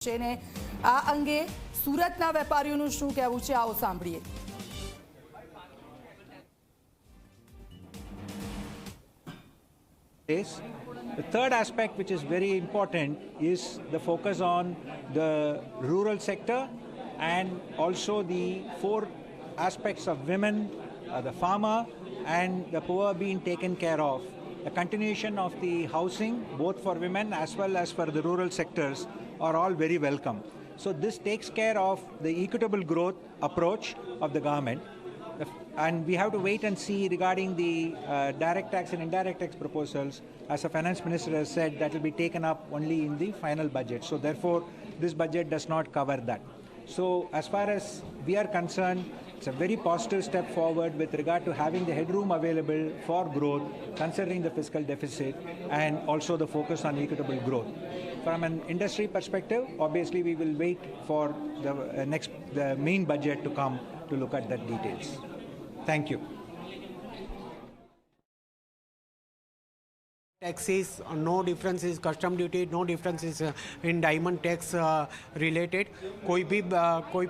છે ને આ અંગે સુરતના વેપારીઓનું શું કહેવું છે, આવો સાંભળીએ. The third aspect, which is very important, is the focus on the rural sector and also the four aspects of women, the farmer and the poor being taken care of. The continuation of the housing, both for women as well as for the rural sectors, are all very welcome. So this takes care of the equitable growth approach of the government. And we have to wait and see regarding the direct tax and indirect tax proposals. As the finance minister has said, that will be taken up only in the final budget. So therefore, this budget does not cover that. So as far as we are concerned, it's a very positive step forward with regard to having the headroom available for growth, considering the fiscal deficit and also the focus on equitable growth. From an industry perspective, obviously we will wait for the main budget to come to look at that details. Thank you. Taxes, no difference is custom duty, no difference is in diamond tax related. કોઈ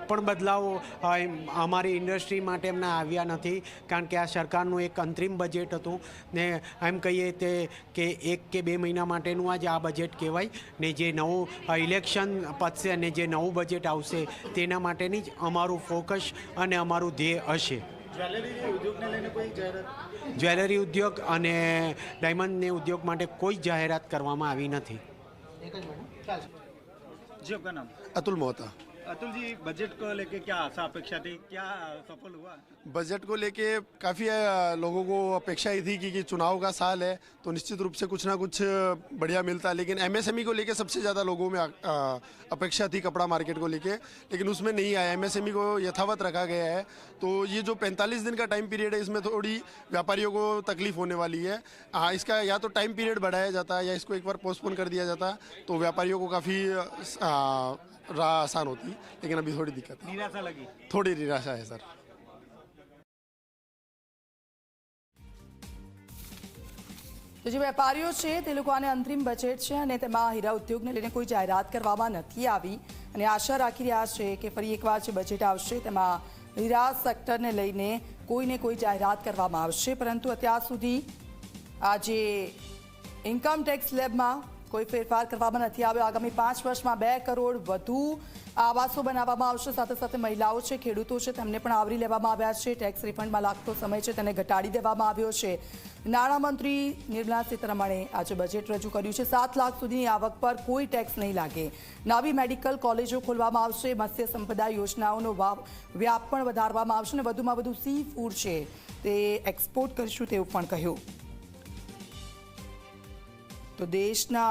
પણ બદલાવ અમારી industry માટે એમના આવ્યા નથી, કારણ કે આ સરકારનું એક અંતરિમ બજેટ હતું ને એમ કહીએ તે કે 1 કે 2 મહિના માટેનું જ આ બજેટ કહેવાય ને જે નવું ઇલેક્શન પતશે અને જે નવું બજેટ આવશે તેના માટેની જ અમારું ફોકસ અને અમારું ધ્યેય હશે. જ્વેલરી ઉદ્યોગ અને ડાયમંડને ઉદ્યોગ માટે કોઈ જાહેરાત કરવામાં આવી નથી. जी आपका नाम? अतुल मोहता. अतुल जी, बजट को लेके क्या आशा अपेक्षा थी, क्या सफल हुआ? बजट को लेके काफ़ी लोगों को अपेक्षा ही थी कि चुनाव का साल है तो निश्चित रूप से कुछ ना कुछ बढ़िया मिलता, लेकिन एमएसएमई को लेके सबसे ज़्यादा लोगों में अपेक्षा थी कपड़ा मार्केट को लेके, लेकिन उसमें नहीं आया. एमएसएमई को यथावत रखा गया है. तो ये जो 45 दिन का टाइम पीरियड है, इसमें थोड़ी व्यापारियों को तकलीफ होने वाली है. इसका या तो टाइम पीरियड बढ़ाया जाता या इसको एक बार पोस्टपोन कर दिया जाता तो व्यापारियों को काफ़ी राह आसान होती, लेकिन अभी थोड़ी दिक्कत है. निराशा लगी? थोड़ी निराशा है सर. તો જે વેપારીઓ છે તે લોકો આને અંતરિમ બજેટ છે અને તેમાં હીરા ઉદ્યોગને લઈને કોઈ જાહેરાત કરવામાં નથી આવી અને આશા રાખી રહ્યા છે કે ફરી એકવાર જે બજેટ આવશે તેમાં હીરા સેક્ટરને લઈને કોઈને કોઈ જાહેરાત કરવામાં આવશે, પરંતુ અત્યાર સુધી આ જે ઇન્કમ ટેક્સ સ્લેબમાં કોઈ ફેરફાર કરવામાં નથી આવ્યો. આગામી 5 વર્ષમાં 2 કરોડ વધુ આવાસો બનાવવામાં આવશે. સાથે સાથે મહિલાઓ છે, ખેડૂતો છે, તેમને પણ આવરી લેવામાં આવ્યા છે. ટેક્સ રિફંડમાં લાગતો સમય છે તેને ઘટાડી દેવામાં આવ્યો છે. નાણામંત્રી નિર્મલા સીતારમણે આજે બજેટ રજૂ કર્યું છે. 7 લાખ સુધીની આવક પર કોઈ ટેક્સ નહીં લાગે. નવી મેડિકલ કોલેજો ખોલવામાં આવશે. મત્સ્ય સંપદા યોજનાઓનો વ્યાપ પણ વધારવામાં આવશે અને વધુમાં વધુ સી ફૂડ છે તે એક્સપોર્ટ કરીશું તેવું પણ કહ્યું. તો દેશના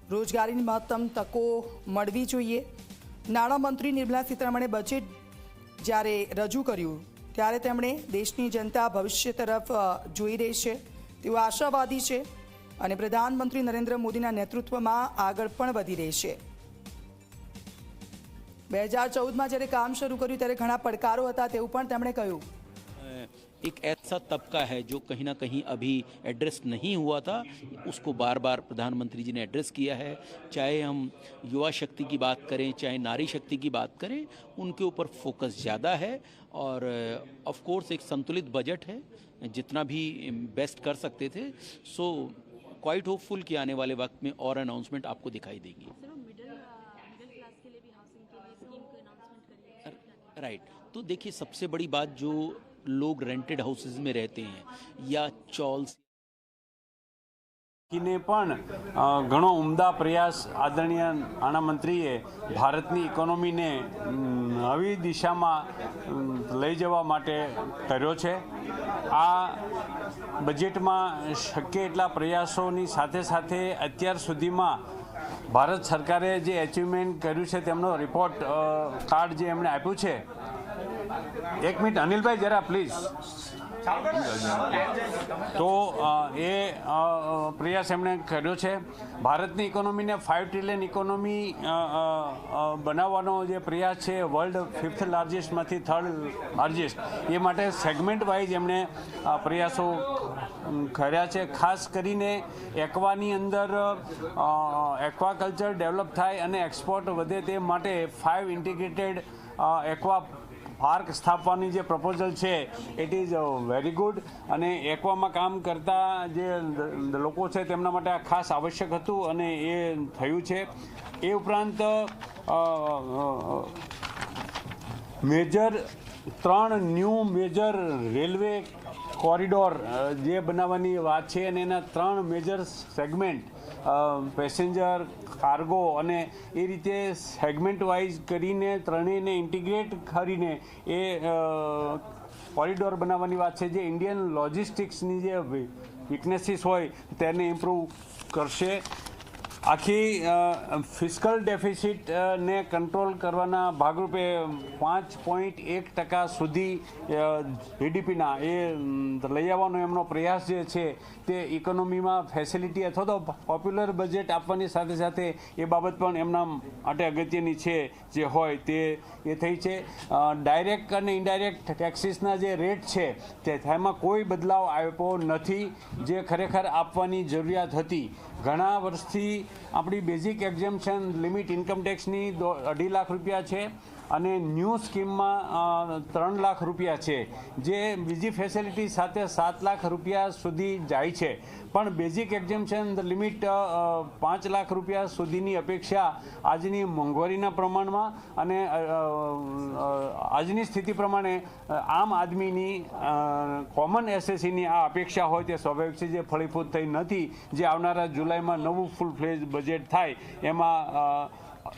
રોજગારીની મહત્તમ તકો મળવી જોઈએ. નાણામંત્રી નિર્મલા સીતારમણે બજેટ જ્યારે રજૂ કર્યું ત્યારે તેમણે દેશની જનતા ભવિષ્ય તરફ જોઈ રહી છે તેઓ આશાવાદી છે અને પ્રધાનમંત્રી નરેન્દ્ર મોદીના નેતૃત્વમાં આગળ પણ વધી રહી છે. 2014માં જ્યારે કામ શરૂ કર્યું ત્યારે ઘણા પડકારો હતા તેવું પણ તેમણે કહ્યું. एक ऐसा तबका है जो कहीं ना कहीं अभी एड्रेस नहीं हुआ था, उसको बार बार प्रधानमंत्री जी ने एड्रेस किया है. चाहे हम युवा शक्ति की बात करें, चाहे नारी शक्ति की बात करें, उनके ऊपर फोकस ज़्यादा है. और ऑफ कोर्स एक संतुलित बजट है, जितना भी बेस्ट कर सकते थे. सो क्वाइट होपफुल कि आने वाले वक्त में और अनाउंसमेंट आपको दिखाई देगी. राइट. तो देखिए, सबसे बड़ी बात, जो लोग रेंटेड हाउसेस में रहते हैं या चॉल्स ને પણ ઘણો ઉમદા પ્રયાસ આદરણીય નાણામંત્રીએ ભારતની ઇકોનોમીને નવી દિશામાં લઈ જવા માટે કર્યો છે. આ બજેટમાં શક્ય એટલા પ્રયાસોની સાથે સાથે અત્યાર સુધીમાં ભારત સરકારે જે એચિવમેન્ટ કર્યું છે તેમનો રિપોર્ટ કાર્ડ જે એમણે આપ્યું છે. 1 મિનિટ અનિલભાઈ, જરા પ્લીઝ. તો એ પ્રયાસ એમણે કર્યો છે. ભારતની ઇકોનોમીને 5 ટ્રિલિયન ઇકોનોમી બનાવવાનો જે પ્રયાસ છે, વર્લ્ડ 5th લાર્જેસ્ટમાંથી 3rd લાર્જેસ્ટ, એ માટે સેગમેન્ટ વાઇઝ એમણે પ્રયાસો કર્યા છે. ખાસ કરીને એક્વાની અંદર એક્વાકલ્ચર ડેવલપ થાય અને એક્સપોર્ટ વધે તે માટે 5 ઇન્ટિગ્રેટેડ એક્વા પાર્ક સ્થાપવાની જે પ્રપોઝલ છે, ઇટ ઇઝ વેરી ગુડ. અને એક્વામાં કામ કરતા જે લોકો છે તેમના માટે આ ખાસ આવશ્યક હતું અને એ થયું છે. એ ઉપરાંત major 3 new major railway corridor જે બનાવવાની વાત છે અને એના 3 મેજર સેગમેન્ટ, પેસેન્જર, કાર્ગો અને એ રીતે સેગમેન્ટ વાઇઝ કરીને ત્રણેયને ઇન્ટિગ્રેટ કરીને એ કોરિડોર બનાવવાની વાત છે, જે ઇન્ડિયન લોજિસ્ટિક્સની જે વીકનેસીસ હોય તેને ઇમ્પ્રૂવ કરશે. આખી ફિસ્કલ ડેફિસિટને કંટ્રોલ કરવાના ભાગરૂપે 5.1% સુધી જીડીપીના એ લઈ આવવાનો એમનો પ્રયાસ જે છે તે ઇકોનોમીમાં ફેસિલિટી અથવા તો પોપ્યુલર બજેટ આપવાની સાથે સાથે એ બાબત પણ એમના માટે અગત્યની છે જે હોય તે એ થઈ છે. ડાયરેક્ટ અને ઇનડાયરેક્ટ ટેક્સીસના જે રેટ છે તેમાં કોઈ બદલાવ આવ્યો નથી, જે ખરેખર આપવાની જરૂરિયાત હતી. ઘણા વર્ષથી આપણી બેઝિક એક્ઝેમ્પશન લિમિટ ઇન્કમ ટેક્સની 2.5 લાખ રૂપિયા છે અને ન્યૂ સ્કીમમાં 3 લાખ રૂપિયા છે, જે બીજી ફેસિલિટી સાથે 7 લાખ રૂપિયા સુધી જાય છે. પણ બેઝિક એક્ઝેમ્પશન લિમિટ 5 લાખ રૂપિયા સુધીની અપેક્ષા આજની મોંઘવારીના પ્રમાણમાં અને આજની સ્થિતિ પ્રમાણે આમ આદમીની કોમન એસએસસીની આ અપેક્ષા હોય તે સ્વાભાવિક છે, જે ફળીભૂત થઈ નથી, જે આવનારા જુલાઈમાં નવું ફૂલ ફ્લેજ બજેટ થાય એમાં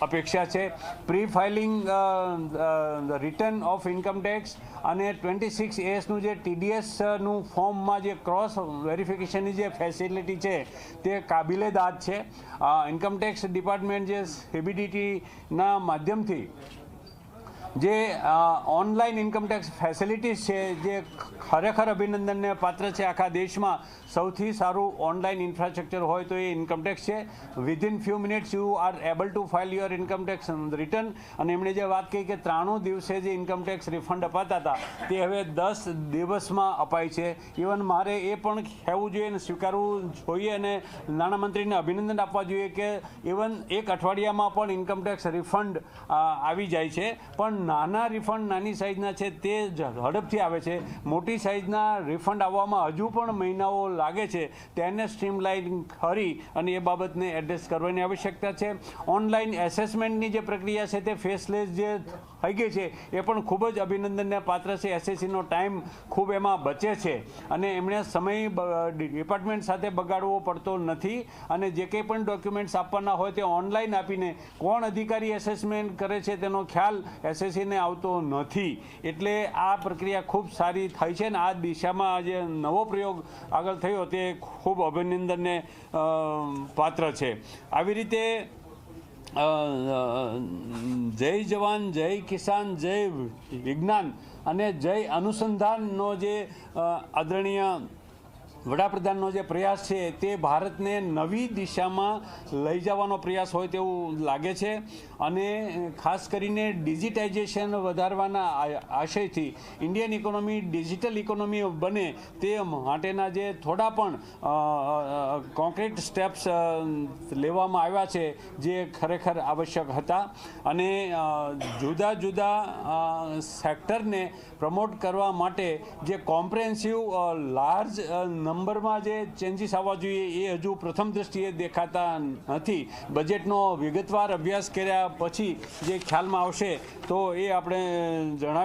અપેક્ષા છે. Pre filing return of income tax અને 26ASનું જે TDSનું ફોર્મમાં જે ક્રોસ વેરિફિકેશનની જે ફેસિલિટી છે તે કાબિલે દાદ છે. ઇન્કમ ટેક્સ ડિપાર્ટમેન્ટ જે CBDTના માધ્યમથી જે ઓનલાઈન ઇન્કમ ટેક્સ ફેસિલિટીઝ છે, જે ખરેખર અભિનંદનને પાત્ર છે. આખા દેશમાં સૌથી સારું ઓનલાઈન ઇન્ફ્રાસ્ટ્રક્ચર હોય તો એ ઇન્કમ ટેક્સ છે. Within few minutes you are able to file your income tax return. અને એમણે જે વાત કહી કે 93 દિવસે જે ઇન્કમ ટેક્સ રિફંડ અપાતા હતા તે હવે 10 દિવસમાં અપાય છે. ઇવન મારે એ પણ કહેવું જોઈએ અને સ્વીકારવું જોઈએ અને નાણામંત્રીને અભિનંદન આપવા જોઈએ કે ઇવન એક અઠવાડિયામાં પણ ઇન્કમ ટેક્સ રિફંડ આવી જાય છે. પણ નાના રિફંડ નાની સાઇઝના છે તે ઝડપથી આવે છે. મોટી સાઇઝના રિફંડ આવવામાં હજુ પણ મહિનાઓ લાગે છે. તેને સ્ટ્રીમલાઇન કરી અને એ બાબતને એડ્રેસ કરવાની આવશ્યકતા છે. ઓનલાઈન એસેસમેન્ટની જે પ્રક્રિયા છે તે ફેસલેસ જે થઈ ગઈ છે એ પણ ખૂબ જ અભિનંદનને પાત્ર છે. એસએસસીનો ટાઈમ ખૂબ એમાં બચે છે અને એમણે સમય ડિપાર્ટમેન્ટ સાથે બગાડવો પડતો નથી અને જે કંઈ પણ ડોક્યુમેન્ટ્સ આપવાના હોય તે ઓનલાઈન આપીને કોણ અધિકારી એસેસમેન્ટ કરે છે તેનો ખ્યાલ એસએસસીને આવતો નથી. એટલે આ પ્રક્રિયા ખૂબ સારી થઈ છે અને આ દિશામાં જે નવો પ્રયોગ આગળ થયો તે ખૂબ અભિનંદનને પાત્ર છે. આવી રીતે જય જવાન, જય કિસાન, જય વિજ્ઞાન અને જય અનુસંધાનનો જે આદરણીય વડાપ્રધાનનો જે પ્રયાસ છે તે ભારતને નવી દિશામાં લઈ જવાનો પ્રયાસ હોય તેવું લાગે છે. અને ખાસ કરીને ડિજિટાઇઝેશન વધારવાના આશયથી ઇન્ડિયન ઇકોનોમી ડિજિટલ ઇકોનોમી બને તે માટેના જે થોડા પણ કોન્ક્રીટ સ્ટેપ્સ લેવામાં આવ્યા છે જે ખરેખર આવશ્યક હતા. અને જુદા જુદા સેક્ટરને પ્રમોટ કરવા માટે જે કોમ્પ્રેહેન્સિવ લાર્જ નંબરમાં જે ચેન્જીસ આવવા જોઈએ એ હજુ પ્રથમ દ્રષ્ટિએ દેખાતા નથી. બજેટનો વિગતવાર અભ્યાસ કર્યા પછી જે ખ્યાલમાં આવશે તો એ આપણે જણાવી